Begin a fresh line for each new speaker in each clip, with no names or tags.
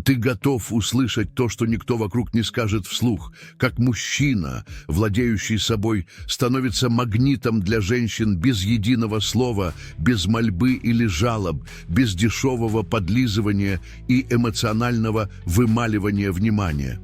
Ты готов услышать то, что никто вокруг не скажет вслух, как мужчина, владеющий собой, становится магнитом для женщин без единого слова, без мольбы или жалоб, без дешевого подлизывания и эмоционального вымаливания внимания.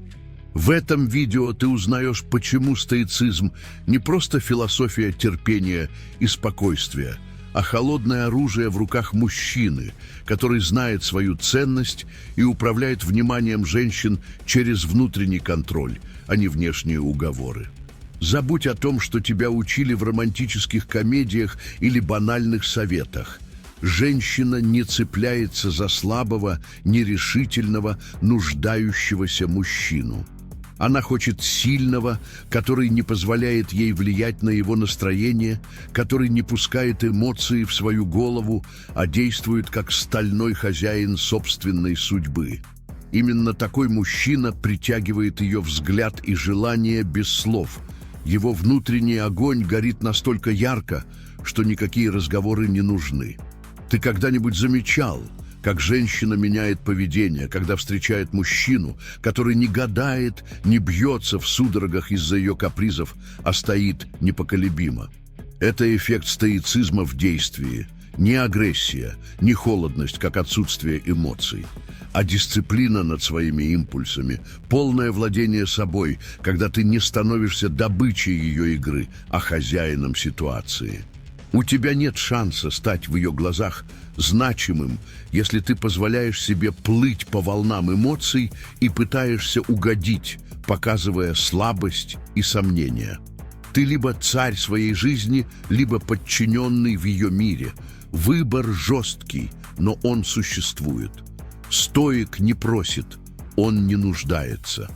В этом видео ты узнаешь, почему стоицизм не просто философия терпения и спокойствия, а холодное оружие в руках мужчины, который знает свою ценность и управляет вниманием женщин через внутренний контроль, а не внешние уговоры. Забудь о том, что тебя учили в романтических комедиях или банальных советах. Женщина не цепляется за слабого, нерешительного, нуждающегося мужчину. Она хочет сильного, который не позволяет ей влиять на его настроение, который не пускает эмоции в свою голову, а действует как стальной хозяин собственной судьбы. Именно такой мужчина притягивает ее взгляд и желание без слов. Его внутренний огонь горит настолько ярко, что никакие разговоры не нужны. Ты когда-нибудь замечал, как женщина меняет поведение, когда встречает мужчину, который не гадает, не бьется в судорогах из-за ее капризов, а стоит непоколебимо? Это эффект стоицизма в действии. Не агрессия, не холодность, как отсутствие эмоций, а дисциплина над своими импульсами, полное владение собой, когда ты не становишься добычей ее игры, а хозяином ситуации. У тебя нет шанса стать в ее глазах значимым, если ты позволяешь себе плыть по волнам эмоций и пытаешься угодить, показывая слабость и сомнения. Ты либо царь своей жизни, либо подчиненный в ее мире. Выбор жесткий, но он существует. Стоик не просит, он не нуждается.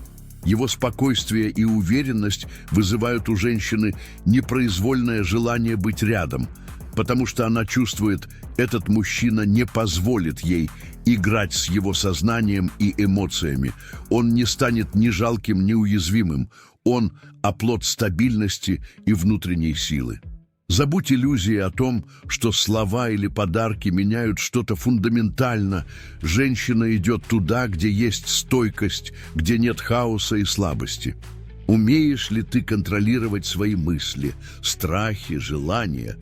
Его спокойствие и уверенность вызывают у женщины непроизвольное желание быть рядом, потому что она чувствует, этот мужчина не позволит ей играть с его сознанием и эмоциями. Он не станет ни жалким, ни уязвимым. Он – оплот стабильности и внутренней силы. Забудь иллюзии о том, что слова или подарки меняют что-то фундаментально. Женщина идет туда, где есть стойкость, где нет хаоса и слабости. Умеешь ли ты контролировать свои мысли, страхи, желания?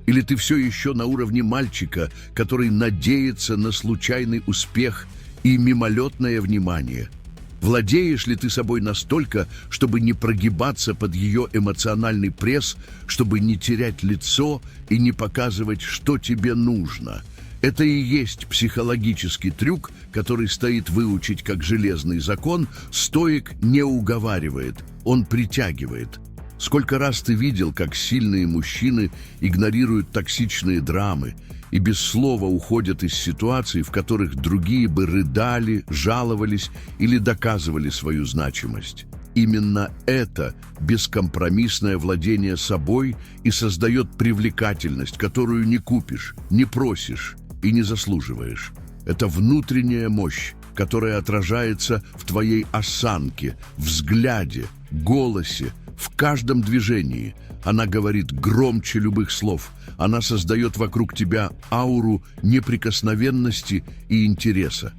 Или ты все еще на уровне мальчика, который надеется на случайный успех и мимолетное внимание? Владеешь ли ты собой настолько, чтобы не прогибаться под ее эмоциональный пресс, чтобы не терять лицо и не показывать, что тебе нужно? Это и есть психологический трюк, который стоит выучить как железный закон. Стоик не уговаривает, он притягивает. Сколько раз ты видел, как сильные мужчины игнорируют токсичные драмы и без слова уходят из ситуаций, в которых другие бы рыдали, жаловались или доказывали свою значимость. Именно это бескомпромиссное владение собой и создает привлекательность, которую не купишь, не просишь и не заслуживаешь. Это внутренняя мощь, которая отражается в твоей осанке, взгляде, голосе, в каждом движении. Она говорит громче любых слов. Она создает вокруг тебя ауру неприкосновенности и интереса.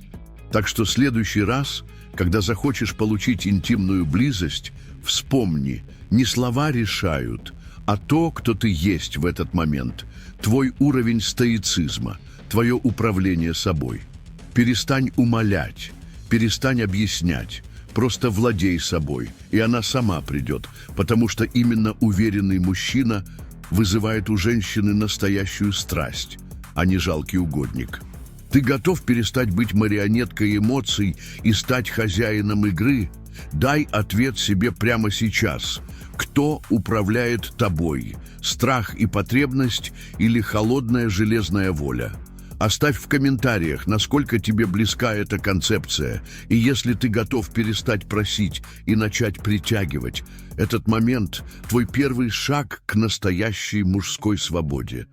Так что в следующий раз, когда захочешь получить интимную близость, вспомни, не слова решают, а то, кто ты есть в этот момент, твой уровень стоицизма, твое управление собой. Перестань умолять, перестань объяснять. Просто владей собой, и она сама придет, потому что именно уверенный мужчина вызывает у женщины настоящую страсть, а не жалкий угодник. Ты готов перестать быть марионеткой эмоций и стать хозяином игры? Дай ответ себе прямо сейчас. Кто управляет тобой? Страх и потребность или холодная железная воля? Оставь в комментариях, насколько тебе близка эта концепция, и если ты готов перестать просить и начать притягивать. Этот момент – твой первый шаг к настоящей мужской свободе.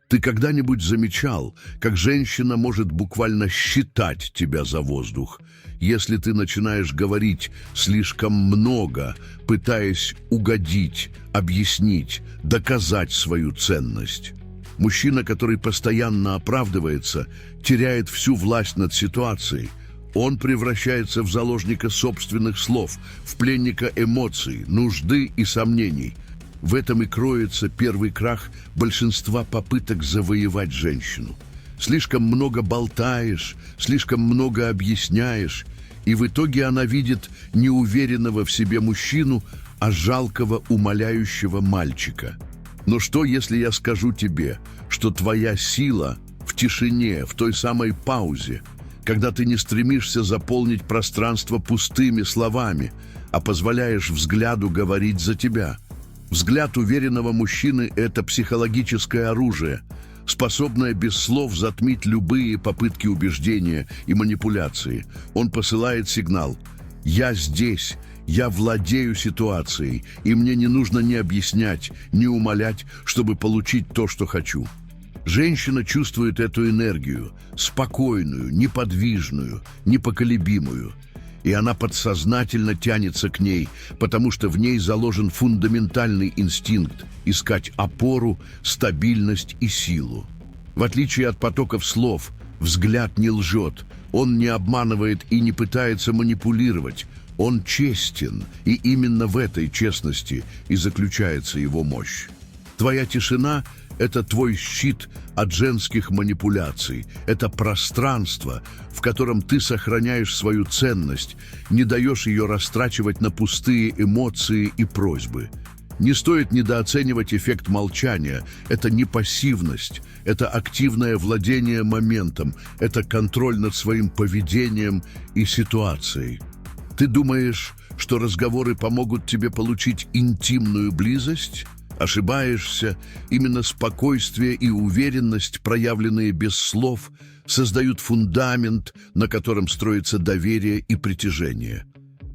Ты когда-нибудь замечал, как женщина может буквально считать тебя за воздух, если ты начинаешь говорить слишком много, пытаясь угодить, объяснить, доказать свою ценность? Мужчина, который постоянно оправдывается, теряет всю власть над ситуацией. Он превращается в заложника собственных слов, в пленника эмоций, нужды и сомнений. В этом и кроется первый крах большинства попыток завоевать женщину. Слишком много болтаешь, слишком много объясняешь, и в итоге она видит неуверенного в себе мужчину, а жалкого, умоляющего мальчика. Но что, если я скажу тебе, что твоя сила в тишине, в той самой паузе, когда ты не стремишься заполнить пространство пустыми словами, а позволяешь взгляду говорить за тебя? Взгляд уверенного мужчины – это психологическое оружие, способное без слов затмить любые попытки убеждения и манипуляции. Он посылает сигнал: «Я здесь, я владею ситуацией, и мне не нужно ни объяснять, ни умолять, чтобы получить то, что хочу». Женщина чувствует эту энергию, спокойную, неподвижную, непоколебимую. И она подсознательно тянется к ней, потому что в ней заложен фундаментальный инстинкт искать опору, стабильность и силу. В отличие от потоков слов, взгляд не лжет, он не обманывает и не пытается манипулировать. Он честен, и именно в этой честности и заключается его мощь. Твоя тишина – это твой щит от женских манипуляций. Это пространство, в котором ты сохраняешь свою ценность, не даешь ее растрачивать на пустые эмоции и просьбы. Не стоит недооценивать эффект молчания. Это не пассивность, это активное владение моментом, это контроль над своим поведением и ситуацией. Ты думаешь, что разговоры помогут тебе получить интимную близость? Ошибаешься. Именно спокойствие и уверенность, проявленные без слов, создают фундамент, на котором строится доверие и притяжение.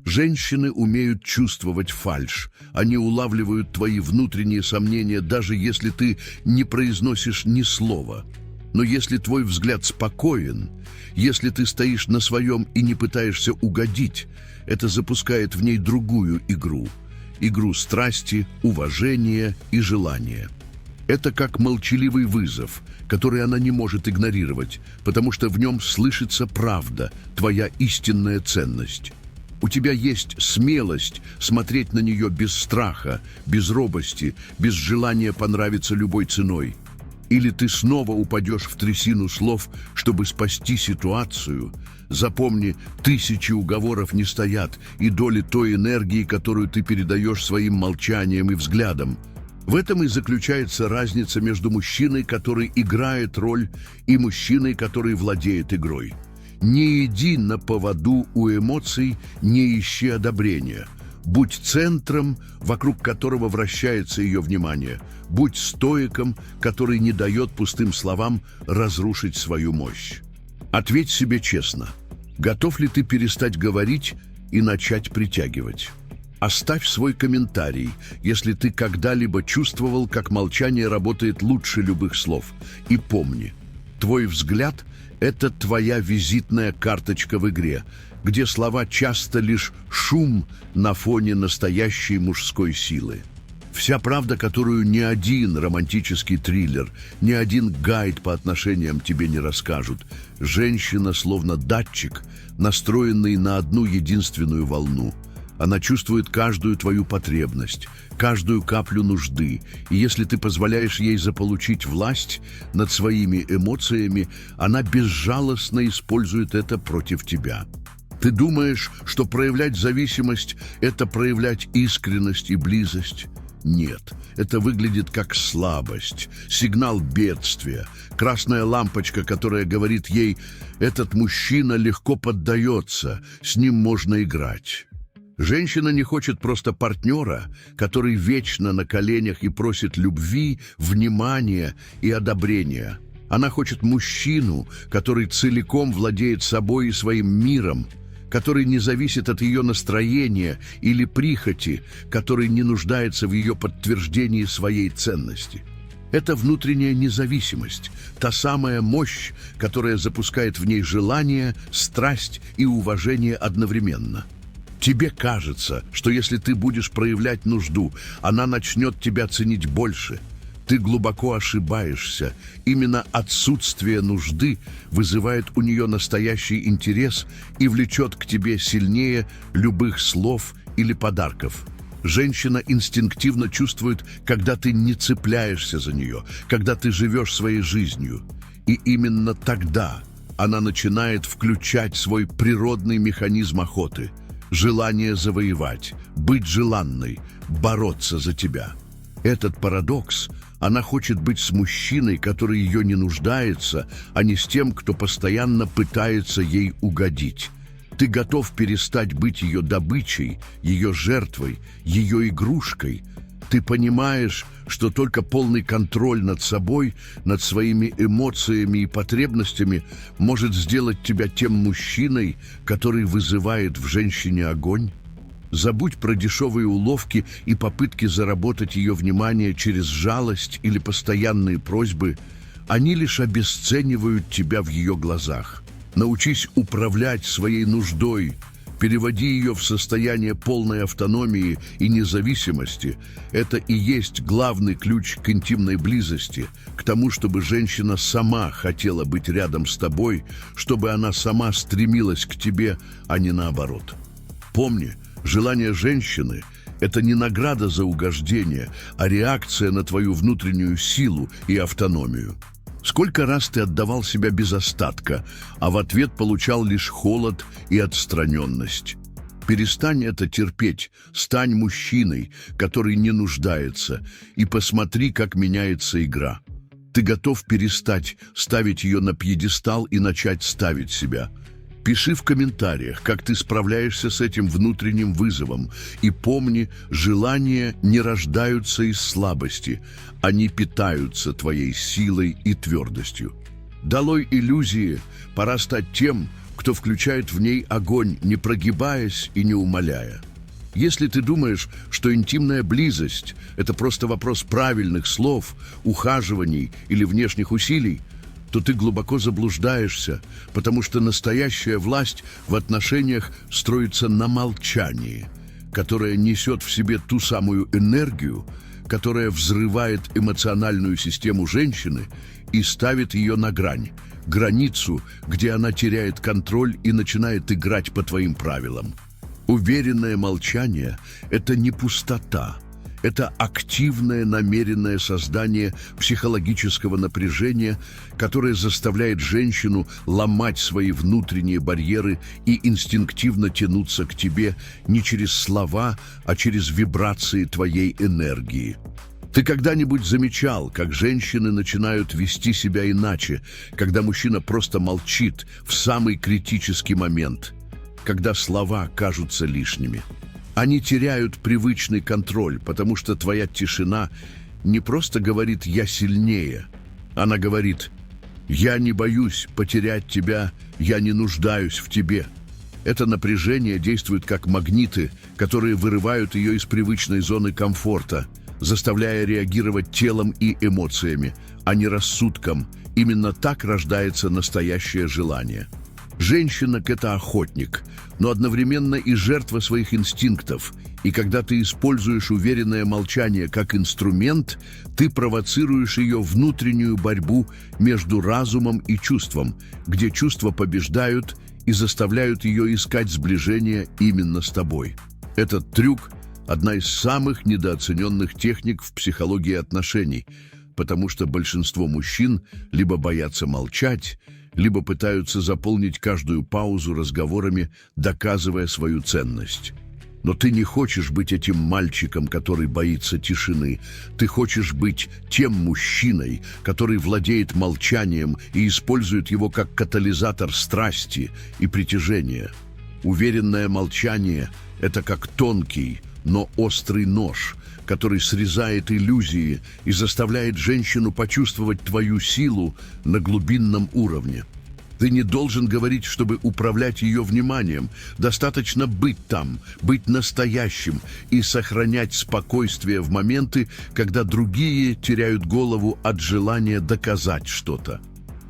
Женщины умеют чувствовать фальшь. Они улавливают твои внутренние сомнения, даже если ты не произносишь ни слова. Но если твой взгляд спокоен, если ты стоишь на своем и не пытаешься угодить, это запускает в ней другую игру. Игру страсти, уважения и желания. Это как молчаливый вызов, который она не может игнорировать, потому что в нем слышится правда, твоя истинная ценность. У тебя есть смелость смотреть на нее без страха, без робости, без желания понравиться любой ценой. Или ты снова упадешь в трясину слов, чтобы спасти ситуацию. Запомни, 1000 уговоров не стоят, и доли той энергии, которую ты передаешь своим молчанием и взглядом. В этом и заключается разница между мужчиной, который играет роль, и мужчиной, который владеет игрой. Не иди на поводу у эмоций, не ищи одобрения. Будь центром, вокруг которого вращается ее внимание. Будь стоиком, который не дает пустым словам разрушить свою мощь. Ответь себе честно, готов ли ты перестать говорить и начать притягивать? Оставь свой комментарий, если ты когда-либо чувствовал, как молчание работает лучше любых слов. И помни, твой взгляд – это твоя визитная карточка в игре, где слова часто лишь шум на фоне настоящей мужской силы. Вся правда, которую ни один романтический триллер, ни один гайд по отношениям тебе не расскажут. Женщина словно датчик, настроенный на одну единственную волну. Она чувствует каждую твою потребность, каждую каплю нужды, и если ты позволяешь ей заполучить власть над своими эмоциями, она безжалостно использует это против тебя. Ты думаешь, что проявлять зависимость – это проявлять искренность и близость? Нет, это выглядит как слабость, сигнал бедствия, красная лампочка, которая говорит ей: «Этот мужчина легко поддается, с ним можно играть». Женщина не хочет просто партнера, который вечно на коленях и просит любви, внимания и одобрения. Она хочет мужчину, который целиком владеет собой и своим миром, который не зависит от ее настроения или прихоти, который не нуждается в ее подтверждении своей ценности. Это внутренняя независимость, та самая мощь, которая запускает в ней желание, страсть и уважение одновременно. Тебе кажется, что если ты будешь проявлять нужду, она начнет тебя ценить больше. Ты глубоко ошибаешься. Именно отсутствие нужды вызывает у нее настоящий интерес и влечет к тебе сильнее любых слов или подарков. Женщина инстинктивно чувствует, когда ты не цепляешься за нее, когда ты живешь своей жизнью. И именно тогда она начинает включать свой природный механизм охоты, желание завоевать, быть желанной, бороться за тебя. Этот парадокс. Она хочет быть с мужчиной, который ее не нуждается, а не с тем, кто постоянно пытается ей угодить. Ты готов перестать быть ее добычей, ее жертвой, ее игрушкой. Ты понимаешь, что только полный контроль над собой, над своими эмоциями и потребностями может сделать тебя тем мужчиной, который вызывает в женщине огонь? Забудь про дешевые уловки и попытки заработать ее внимание через жалость или постоянные просьбы. Они лишь обесценивают тебя в ее глазах. Научись управлять своей нуждой, переводи ее в состояние полной автономии и независимости. Это и есть главный ключ к интимной близости, к тому, чтобы женщина сама хотела быть рядом с тобой, чтобы она сама стремилась к тебе, а не наоборот. Помни, желание женщины – это не награда за угождение, а реакция на твою внутреннюю силу и автономию. Сколько раз ты отдавал себя без остатка, а в ответ получал лишь холод и отстраненность? Перестань это терпеть, стань мужчиной, который не нуждается, и посмотри, как меняется игра. Ты готов перестать ставить ее на пьедестал и начать ставить себя. Пиши в комментариях, как ты справляешься с этим внутренним вызовом. И помни, желания не рождаются из слабости, они питаются твоей силой и твердостью. Долой иллюзии, пора стать тем, кто включает в ней огонь, не прогибаясь и не умаляя. Если ты думаешь, что интимная близость – это просто вопрос правильных слов, ухаживаний или внешних усилий, то ты глубоко заблуждаешься, потому что настоящая власть в отношениях строится на молчании, которое несет в себе ту самую энергию, которая взрывает эмоциональную систему женщины и ставит ее на границу, где она теряет контроль и начинает играть по твоим правилам. Уверенное молчание – это не пустота. Это активное, намеренное создание психологического напряжения, которое заставляет женщину ломать свои внутренние барьеры и инстинктивно тянуться к тебе не через слова, а через вибрации твоей энергии. Ты когда-нибудь замечал, как женщины начинают вести себя иначе, когда мужчина просто молчит в самый критический момент, когда слова кажутся лишними? Они теряют привычный контроль, потому что твоя тишина не просто говорит «я сильнее», она говорит «я не боюсь потерять тебя, я не нуждаюсь в тебе». Это напряжение действует как магниты, которые вырывают ее из привычной зоны комфорта, заставляя реагировать телом и эмоциями, а не рассудком. Именно так рождается настоящее желание. Женщина – это охотник, но одновременно и жертва своих инстинктов. И когда ты используешь уверенное молчание как инструмент, ты провоцируешь ее внутреннюю борьбу между разумом и чувством, где чувства побеждают и заставляют ее искать сближение именно с тобой. Этот трюк – одна из самых недооцененных техник в психологии отношений, потому что большинство мужчин либо боятся молчать, либо пытаются заполнить каждую паузу разговорами, доказывая свою ценность. Но ты не хочешь быть этим мальчиком, который боится тишины. Ты хочешь быть тем мужчиной, который владеет молчанием и использует его как катализатор страсти и притяжения. Уверенное молчание – это как тонкий, но острый нож, который срезает иллюзии и заставляет женщину почувствовать твою силу на глубинном уровне. Ты не должен говорить, чтобы управлять ее вниманием. Достаточно быть там, быть настоящим и сохранять спокойствие в моменты, когда другие теряют голову от желания доказать что-то.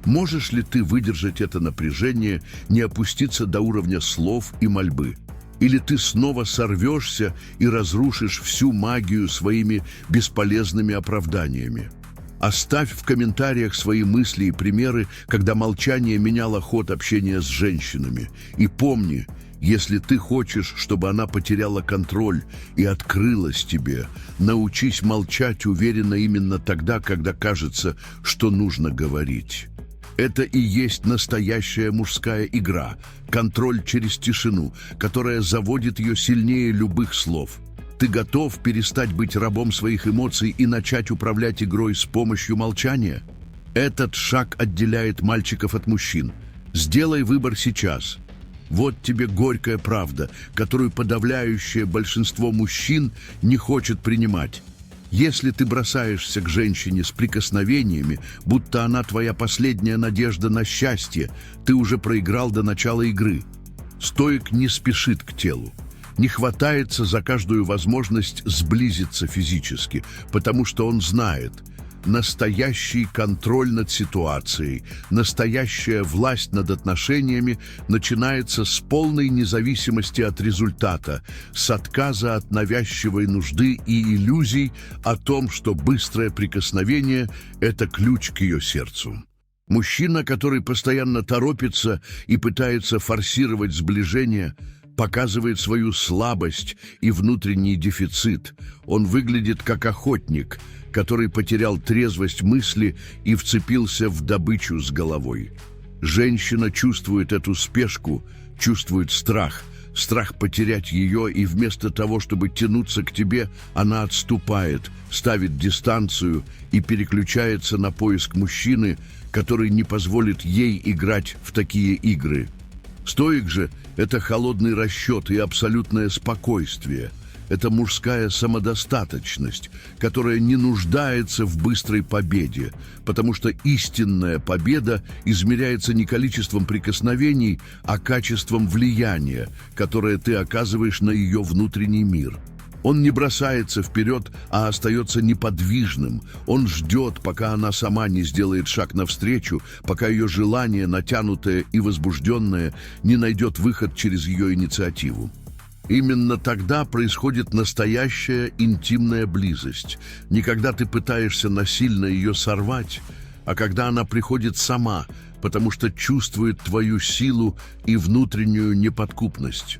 Можешь ли ты выдержать это напряжение, не опуститься до уровня слов и мольбы? Или ты снова сорвешься и разрушишь всю магию своими бесполезными оправданиями? Оставь в комментариях свои мысли и примеры, когда молчание меняло ход общения с женщинами. И помни, если ты хочешь, чтобы она потеряла контроль и открылась тебе, научись молчать уверенно именно тогда, когда кажется, что нужно говорить. Это и есть настоящая мужская игра, контроль через тишину, которая заводит ее сильнее любых слов. Ты готов перестать быть рабом своих эмоций и начать управлять игрой с помощью молчания? Этот шаг отделяет мальчиков от мужчин. Сделай выбор сейчас. Вот тебе горькая правда, которую подавляющее большинство мужчин не хочет принимать. Если ты бросаешься к женщине с прикосновениями, будто она твоя последняя надежда на счастье, ты уже проиграл до начала игры. Стоик не спешит к телу, не хватается за каждую возможность сблизиться физически, потому что он знает – настоящий контроль над ситуацией, настоящая власть над отношениями начинается с полной независимости от результата, с отказа от навязчивой нужды и иллюзий о том, что быстрое прикосновение – это ключ к ее сердцу. Мужчина, который постоянно торопится и пытается форсировать сближение, показывает свою слабость и внутренний дефицит. Он выглядит как охотник, который потерял трезвость мысли и вцепился в добычу с головой. Женщина чувствует эту спешку, чувствует страх потерять ее, и вместо того, чтобы тянуться к тебе, она отступает, ставит дистанцию и переключается на поиск мужчины, который не позволит ей играть в такие игры. Стоик же – это холодный расчет и абсолютное спокойствие. Это мужская самодостаточность, которая не нуждается в быстрой победе, потому что истинная победа измеряется не количеством прикосновений, а качеством влияния, которое ты оказываешь на ее внутренний мир. Он не бросается вперед, а остается неподвижным. Он ждет, пока она сама не сделает шаг навстречу, пока ее желание, натянутое и возбужденное, не найдет выход через ее инициативу. Именно тогда происходит настоящая интимная близость. Не когда ты пытаешься насильно ее сорвать, а когда она приходит сама, потому что чувствует твою силу и внутреннюю неподкупность.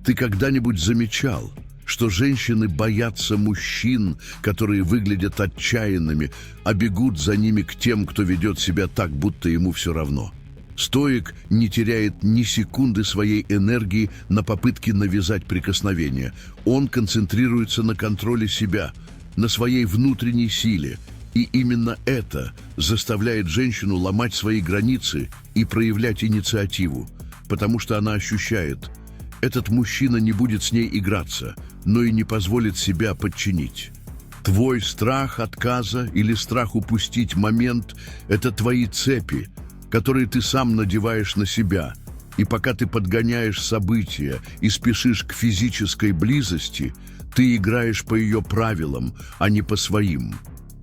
Ты когда-нибудь замечал, что женщины боятся мужчин, которые выглядят отчаянными, а бегут за ними к тем, кто ведет себя так, будто ему все равно? Стоик не теряет ни секунды своей энергии на попытке навязать прикосновение. Он концентрируется на контроле себя, на своей внутренней силе. И именно это заставляет женщину ломать свои границы и проявлять инициативу, потому что она ощущает, этот мужчина не будет с ней играться, но и не позволит себя подчинить. Твой страх отказа или страх упустить момент – это твои цепи, которые ты сам надеваешь на себя. И пока ты подгоняешь события и спешишь к физической близости, ты играешь по ее правилам, а не по своим.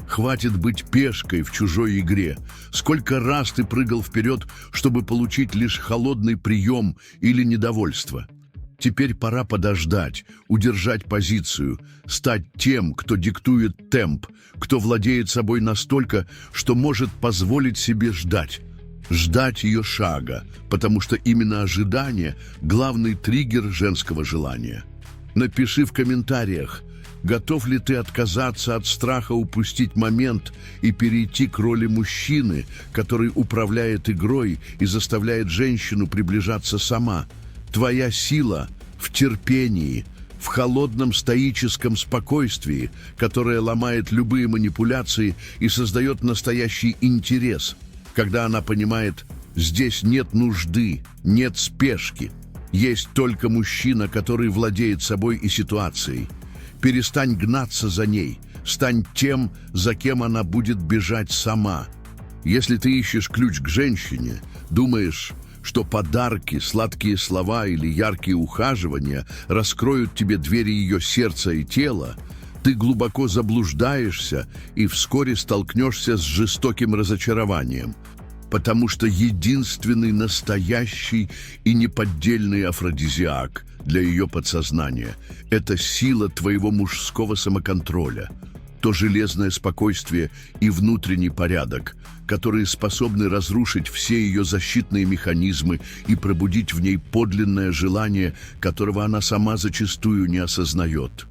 Хватит быть пешкой в чужой игре. Сколько раз ты прыгал вперед, чтобы получить лишь холодный прием или недовольство? Теперь пора подождать, удержать позицию, стать тем, кто диктует темп, кто владеет собой настолько, что может позволить себе ждать. Ждать ее шага, потому что именно ожидание – главный триггер женского желания. Напиши в комментариях, готов ли ты отказаться от страха упустить момент и перейти к роли мужчины, который управляет игрой и заставляет женщину приближаться сама. Твоя сила в терпении, в холодном стоическом спокойствии, которое ломает любые манипуляции и создает настоящий интерес. Когда она понимает, здесь нет нужды, нет спешки, есть только мужчина, который владеет собой и ситуацией. Перестань гнаться за ней, стань тем, за кем она будет бежать сама. Если ты ищешь ключ к женщине, думаешь, что подарки, сладкие слова или яркие ухаживания раскроют тебе двери ее сердца и тела, ты глубоко заблуждаешься и вскоре столкнешься с жестоким разочарованием, потому что единственный настоящий и неподдельный афродизиак для ее подсознания – это сила твоего мужского самоконтроля. то железное спокойствие и внутренний порядок, которые способны разрушить все ее защитные механизмы и пробудить в ней подлинное желание, которого она сама зачастую не осознает.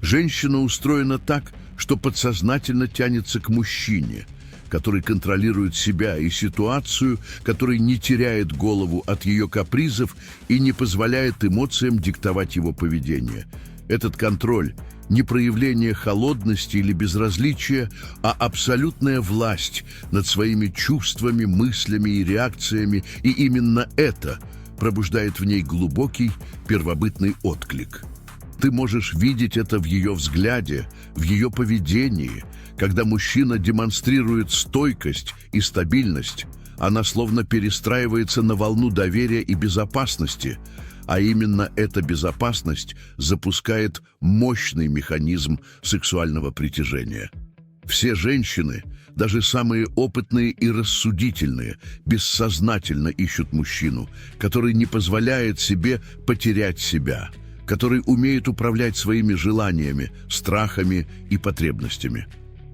Женщина устроена так, что подсознательно тянется к мужчине, который контролирует себя и ситуацию, который не теряет голову от ее капризов и не позволяет эмоциям диктовать его поведение. Этот контроль – не проявление холодности или безразличия, а абсолютная власть над своими чувствами, мыслями и реакциями, и именно это пробуждает в ней глубокий первобытный отклик. Ты можешь видеть это в ее взгляде, в ее поведении. Когда мужчина демонстрирует стойкость и стабильность, она словно перестраивается на волну доверия и безопасности, а именно эта безопасность запускает мощный механизм сексуального притяжения. Все женщины, даже самые опытные и рассудительные, бессознательно ищут мужчину, который не позволяет себе потерять себя, который умеет управлять своими желаниями, страхами и потребностями.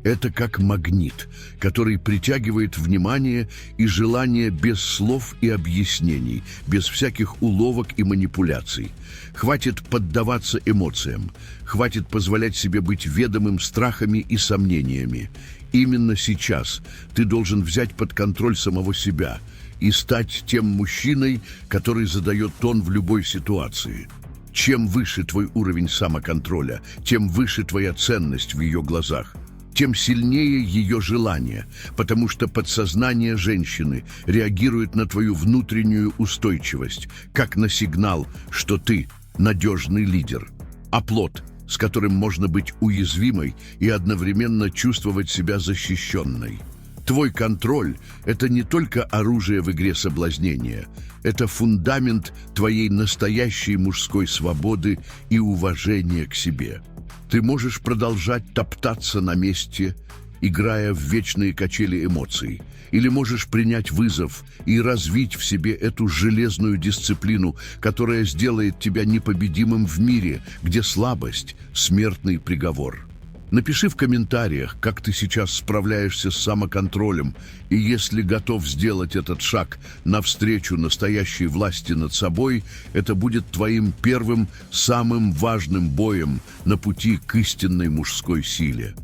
Это как магнит, который притягивает внимание и желание без слов и объяснений, без всяких уловок и манипуляций. Хватит поддаваться эмоциям, хватит позволять себе быть ведомым страхами и сомнениями. Именно сейчас ты должен взять под контроль самого себя и стать тем мужчиной, который задает тон в любой ситуации. Чем выше твой уровень самоконтроля, тем выше твоя ценность в ее глазах, тем сильнее ее желание, потому что подсознание женщины реагирует на твою внутреннюю устойчивость, как на сигнал, что ты надежный лидер, оплот, с которым можно быть уязвимой и одновременно чувствовать себя защищенной. Твой контроль – это не только оружие в игре соблазнения, это фундамент твоей настоящей мужской свободы и уважения к себе. Ты можешь продолжать топтаться на месте, играя в вечные качели эмоций, или можешь принять вызов и развить в себе эту железную дисциплину, которая сделает тебя непобедимым в мире, где слабость – смертный приговор. Напиши в комментариях, как ты сейчас справляешься с самоконтролем, и если готов сделать этот шаг навстречу настоящей власти над собой, это будет твоим первым, самым важным боем на пути к истинной мужской силе.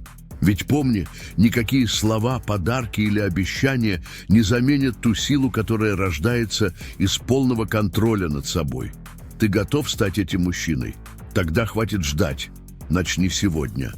Ведь помни, никакие слова, подарки или обещания не заменят ту силу, которая рождается из полного контроля над собой. Ты готов стать этим мужчиной? Тогда хватит ждать. Начни сегодня.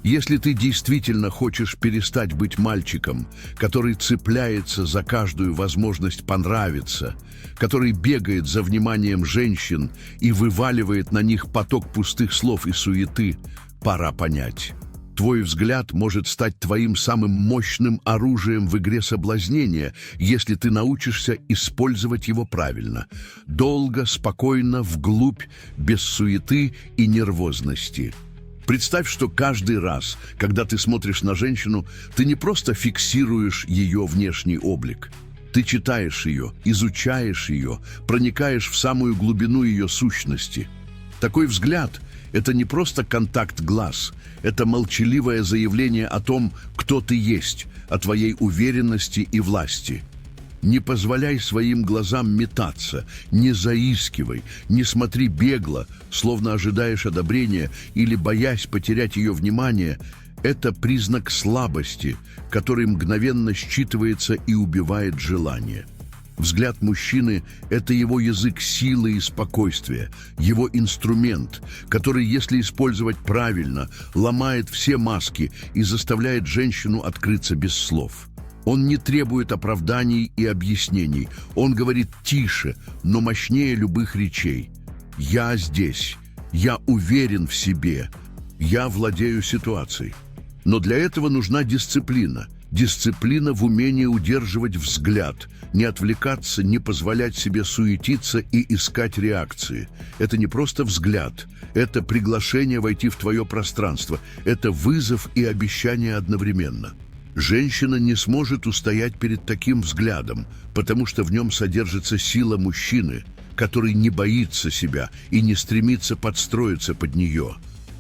Если ты действительно хочешь перестать быть мальчиком, который цепляется за каждую возможность понравиться, который бегает за вниманием женщин и вываливает на них поток пустых слов и суеты, пора понять. Твой взгляд может стать твоим самым мощным оружием в игре соблазнения, если ты научишься использовать его правильно. Долго, спокойно, вглубь, без суеты и нервозности. Представь, что каждый раз, когда ты смотришь на женщину, ты не просто фиксируешь ее внешний облик. Ты читаешь ее, изучаешь ее, проникаешь в самую глубину ее сущности. Такой взгляд – это не просто контакт глаз, это молчаливое заявление о том, кто ты есть, о твоей уверенности и власти. Не позволяй своим глазам метаться, не заискивай, не смотри бегло, словно ожидаешь одобрения или боясь потерять ее внимание. Это признак слабости, который мгновенно считывается и убивает желание. Взгляд мужчины – это его язык силы и спокойствия, его инструмент, который, если использовать правильно, ломает все маски и заставляет женщину открыться без слов. Он не требует оправданий и объяснений. Он говорит тише, но мощнее любых речей. «Я здесь. Я уверен в себе. Я владею ситуацией». Но для этого нужна дисциплина. Дисциплина в умении удерживать взгляд, не отвлекаться, не позволять себе суетиться и искать реакции. Это не просто взгляд. Это приглашение войти в твое пространство. Это вызов и обещание одновременно. Женщина не сможет устоять перед таким взглядом, потому что в нем содержится сила мужчины, который не боится себя и не стремится подстроиться под нее.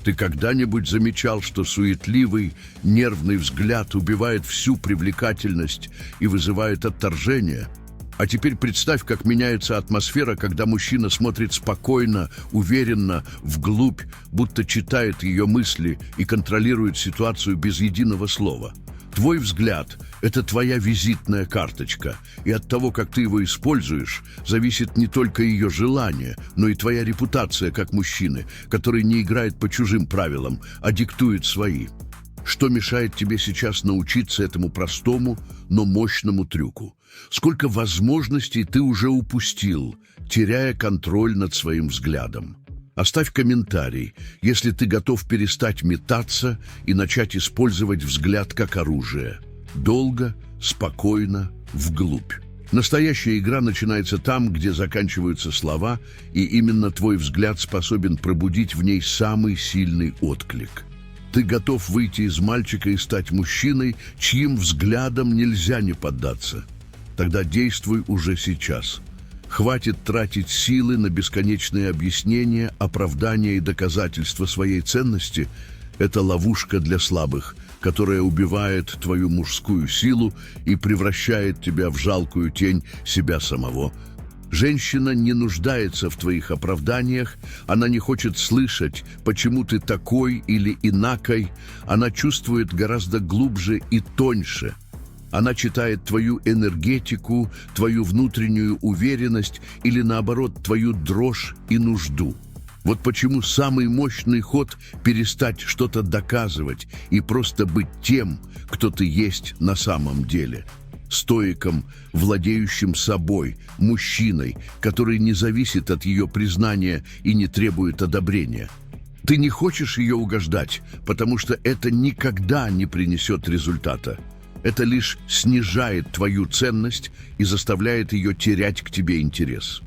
Ты когда-нибудь замечал, что суетливый, нервный взгляд убивает всю привлекательность и вызывает отторжение? А теперь представь, как меняется атмосфера, когда мужчина смотрит спокойно, уверенно, вглубь, будто читает ее мысли и контролирует ситуацию без единого слова. Твой взгляд – это твоя визитная карточка, и от того, как ты его используешь, зависит не только ее желание, но и твоя репутация как мужчины, который не играет по чужим правилам, а диктует свои. Что мешает тебе сейчас научиться этому простому, но мощному трюку? Сколько возможностей ты уже упустил, теряя контроль над своим взглядом? Оставь комментарий, если ты готов перестать метаться и начать использовать взгляд как оружие. Долго, спокойно, вглубь. Настоящая игра начинается там, где заканчиваются слова, и именно твой взгляд способен пробудить в ней самый сильный отклик. Ты готов выйти из мальчика и стать мужчиной, чьим взглядом нельзя не поддаться. Тогда действуй уже сейчас. Хватит тратить силы на бесконечные объяснения, оправдания и доказательства своей ценности. Это ловушка для слабых, которая убивает твою мужскую силу и превращает тебя в жалкую тень себя самого. Женщина не нуждается в твоих оправданиях, она не хочет слышать, почему ты такой или инакой, она чувствует гораздо глубже и тоньше. Она читает твою энергетику, твою внутреннюю уверенность или, наоборот, твою дрожь и нужду. Вот почему самый мощный ход – перестать что-то доказывать и просто быть тем, кто ты есть на самом деле. Стоиком, владеющим собой, мужчиной, который не зависит от ее признания и не требует одобрения. Ты не хочешь ее угождать, потому что это никогда не принесет результата. Это лишь снижает твою ценность и заставляет ее терять к тебе интерес.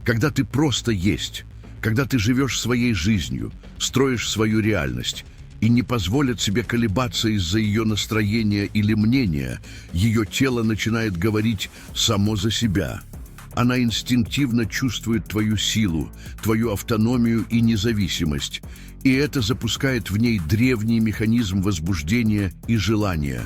Когда ты просто есть, когда ты живешь своей жизнью, строишь свою реальность и не позволят себе колебаться из-за ее настроения или мнения, ее тело начинает говорить само за себя. Она инстинктивно чувствует твою силу, твою автономию и независимость, и это запускает в ней древний механизм возбуждения и желания.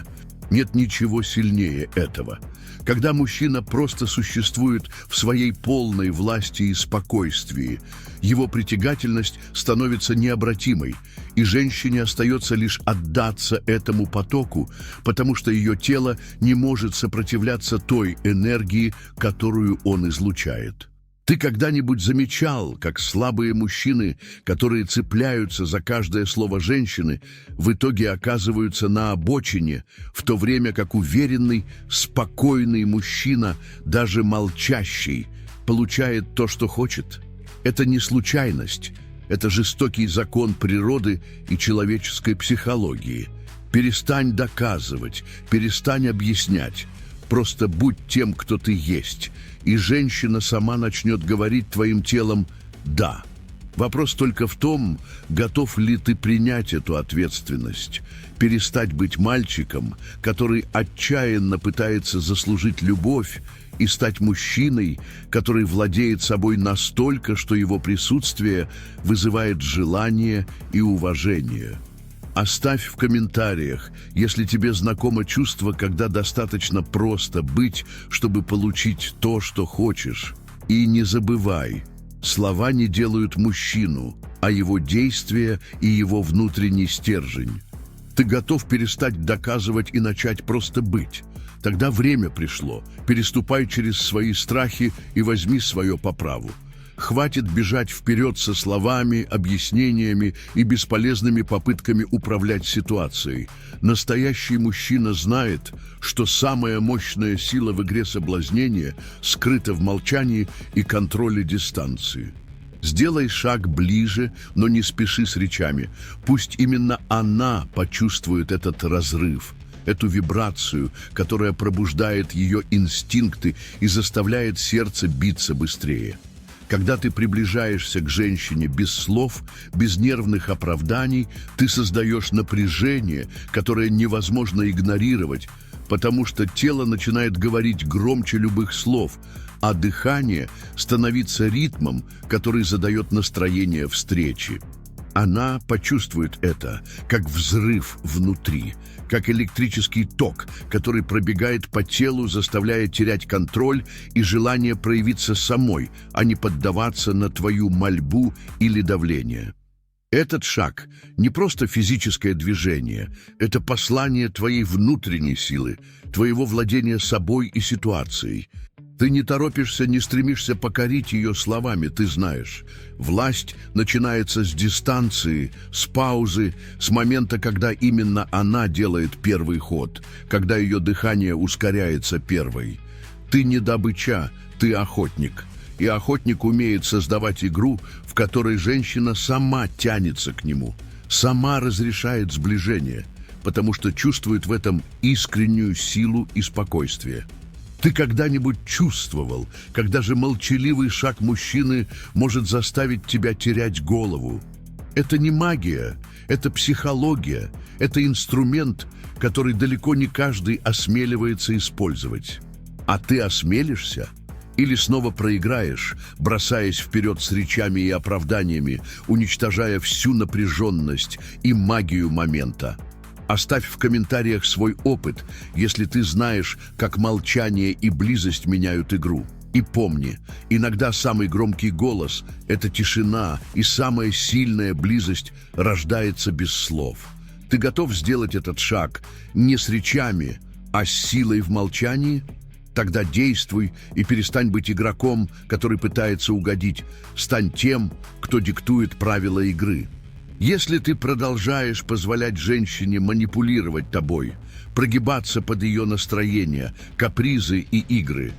Нет ничего сильнее этого. Когда мужчина просто существует в своей полной власти и спокойствии, его притягательность становится необратимой, и женщине остается лишь отдаться этому потоку, потому что ее тело не может сопротивляться той энергии, которую он излучает. Ты когда-нибудь замечал, как слабые мужчины, которые цепляются за каждое слово женщины, в итоге оказываются на обочине, в то время как уверенный, спокойный мужчина, даже молчащий, получает то, что хочет? Это не случайность, это жестокий закон природы и человеческой психологии. Перестань доказывать, перестань объяснять. Просто будь тем, кто ты есть, и женщина сама начнет говорить твоим телом «да». Вопрос только в том, готов ли ты принять эту ответственность, перестать быть мальчиком, который отчаянно пытается заслужить любовь, и стать мужчиной, который владеет собой настолько, что его присутствие вызывает желание и уважение. Оставь в комментариях, если тебе знакомо чувство, когда достаточно просто быть, чтобы получить то, что хочешь. И не забывай, слова не делают мужчину, а его действия и его внутренний стержень. Ты готов перестать доказывать и начать просто быть. Тогда время пришло. Переступай через свои страхи и возьми свое по праву. Хватит бежать вперед со словами, объяснениями и бесполезными попытками управлять ситуацией. Настоящий мужчина знает, что самая мощная сила в игре соблазнения скрыта в молчании и контроле дистанции. Сделай шаг ближе, но не спеши с речами. Пусть именно она почувствует этот разрыв, эту вибрацию, которая пробуждает ее инстинкты и заставляет сердце биться быстрее. Когда ты приближаешься к женщине без слов, без нервных оправданий, ты создаешь напряжение, которое невозможно игнорировать, потому что тело начинает говорить громче любых слов, а дыхание становится ритмом, который задает настроение встречи. Она почувствует это, как взрыв внутри, как электрический ток, который пробегает по телу, заставляя терять контроль и желание проявиться самой, а не поддаваться на твою мольбу или давление. Этот шаг не просто физическое движение, это послание твоей внутренней силы, твоего владения собой и ситуацией. Ты не торопишься, не стремишься покорить ее словами, ты знаешь. Власть начинается с дистанции, с паузы, с момента, когда именно она делает первый ход, когда ее дыхание ускоряется первой. Ты не добыча, ты охотник. И охотник умеет создавать игру, в которой женщина сама тянется к нему, сама разрешает сближение, потому что чувствует в этом искреннюю силу и спокойствие. Ты когда-нибудь чувствовал, когда же молчаливый шаг мужчины может заставить тебя терять голову? Это не магия, это психология, это инструмент, который далеко не каждый осмеливается использовать. А ты осмелишься? Или снова проиграешь, бросаясь вперед с речами и оправданиями, уничтожая всю напряженность и магию момента? Оставь в комментариях свой опыт, если ты знаешь, как молчание и близость меняют игру. И помни, иногда самый громкий голос – это тишина, и самая сильная близость рождается без слов. Ты готов сделать этот шаг не с речами, а с силой в молчании? Тогда действуй и перестань быть игроком, который пытается угодить. Стань тем, кто диктует правила игры. Если ты продолжаешь позволять женщине манипулировать тобой, прогибаться под ее настроение, капризы и игры,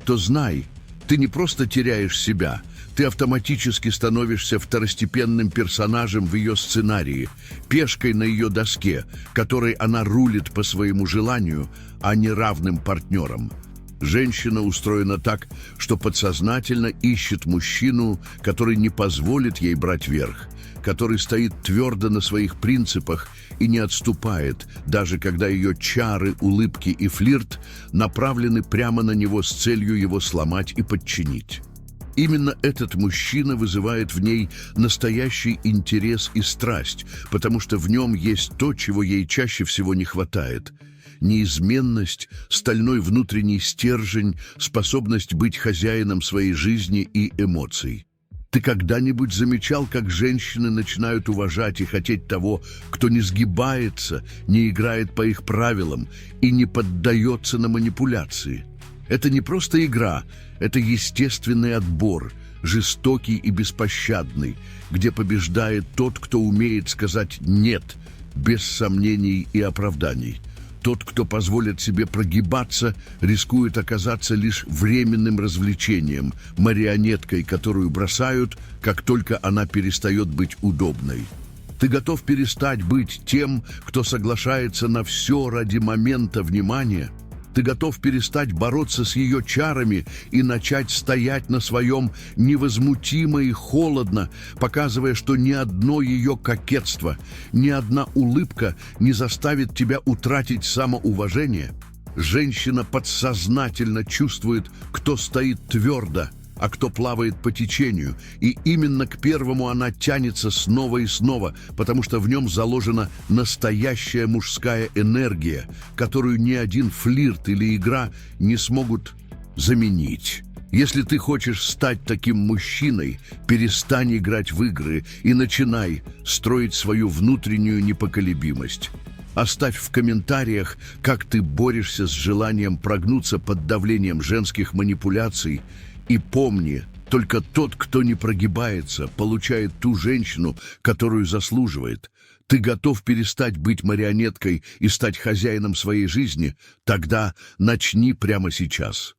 то знай, ты не просто теряешь себя, ты автоматически становишься второстепенным персонажем в ее сценарии, пешкой на ее доске, которой она рулит по своему желанию, а не равным партнером. Женщина устроена так, что подсознательно ищет мужчину, который не позволит ей брать верх, который стоит твердо на своих принципах и не отступает, даже когда ее чары, улыбки и флирт направлены прямо на него с целью его сломать и подчинить. Именно этот мужчина вызывает в ней настоящий интерес и страсть, потому что в нем есть то, чего ей чаще всего не хватает – неизменность, стальной внутренний стержень, способность быть хозяином своей жизни и эмоций. Ты когда-нибудь замечал, как женщины начинают уважать и хотеть того, кто не сгибается, не играет по их правилам и не поддается на манипуляции? Это не просто игра, это естественный отбор, жестокий и беспощадный, где побеждает тот, кто умеет сказать «нет» без сомнений и оправданий. Тот, кто позволит себе прогибаться, рискует оказаться лишь временным развлечением, марионеткой, которую бросают, как только она перестает быть удобной. Ты готов перестать быть тем, кто соглашается на все ради момента внимания? Ты готов перестать бороться с ее чарами и начать стоять на своем невозмутимо и холодно, показывая, что ни одно ее кокетство, ни одна улыбка не заставит тебя утратить самоуважение? Женщина подсознательно чувствует, кто стоит твердо, а кто плавает по течению, и именно к первому она тянется снова и снова, потому что в нем заложена настоящая мужская энергия, которую ни один флирт или игра не смогут заменить. Если ты хочешь стать таким мужчиной, перестань играть в игры и начинай строить свою внутреннюю непоколебимость. Оставь в комментариях, как ты борешься с желанием прогнуться под давлением женских манипуляций. И помни, только тот, кто не прогибается, получает ту женщину, которую заслуживает. Ты готов перестать быть марионеткой и стать хозяином своей жизни? Тогда начни прямо сейчас.